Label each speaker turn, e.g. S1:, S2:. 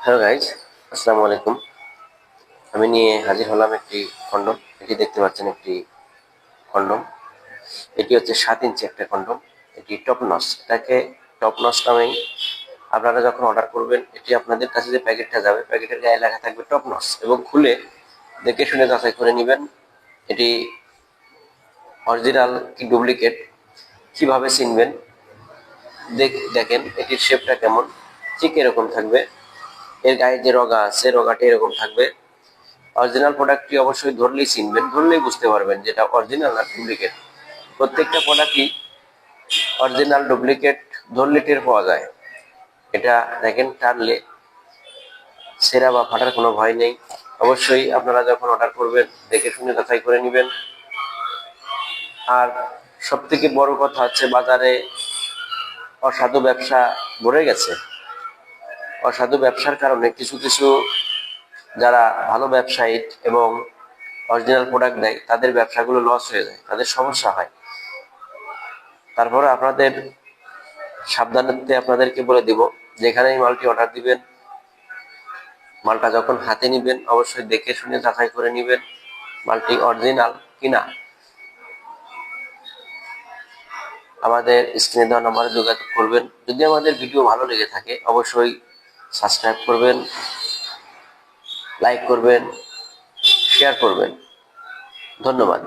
S1: Hello guys, আসসালামু আলাইকুম। আমি নিয়ে হাজির হলাম একটি কন্ডম। এটি দেখতে পাচ্ছেন একটি কন্ডম। এটি হচ্ছে 7 ইঞ্চি একটা কন্ডম। এটি টপ নস, এটাকে টপ নস নামেই আপনারা যখন অর্ডার করবেন, এটি আপনাদের কাছে যে প্যাকেটটা যাবে, প্যাকেটের গায়ে লেখা থাকবে টপ নস, এবং খুলে দেখে শুনে যাচাই করে নেবেন এটি অরিজিনাল কি ডুপ্লিকেট। কিভাবে চিনবেন? দেখেন এটির শেপটা কেমন, ঠিক এরকম থাকবে। এর গায়ে যে রগা আছে, রগাটি এরকম থাকবে। অরিজিনাল প্রোডাক্টটি অবশ্যই ধরলেই চিনবেন, ধরলেই বুঝতে পারবেন যেটা অরিজিনাল আর ডুপ্লিকেট। প্রত্যেকটা প্রোডাক্টই অরিজিনাল ডুপ্লিকেট ধরলে টের পাওয়া যায়। এটা দেখেন, টানলে ছেঁড়া বা ফাটার কোনো ভয় নেই। অবশ্যই আপনারা যখন অর্ডার করবেন দেখে শুনে যাচাই করে নেবেন। আর সব থেকে বড় কথা হচ্ছে, বাজারে অসাধু ব্যবসা ভরে গেছে। অসাধু ব্যবসার কারণে কিছু কিছু যারা ভালো ব্যবসায়ী এবং অরিজিনাল প্রোডাক্ট দেয়, তাদের ব্যবসাগুলো লস হয়ে যায়, তাদের সমস্যা হয়। তারপরে আপনাদের সাবধানার্থে আপনাদেরকে বলে দিব, যেখানে এই মালটি অর্ডার দিবেন, মালটা যখন হাতে নিবেন অবশ্যই দেখে শুনে যাচাই করে নিবেন মালটি অরিজিনাল কিনা। আমাদের স্ক্রিনে দেওয়া নম্বরে যোগাযোগ করবেন। যদি আমাদের ভিডিও ভালো লেগে থাকে অবশ্যই সাবস্ক্রাইব করবেন, লাইক করবেন, শেয়ার করবেন। ধন্যবাদ।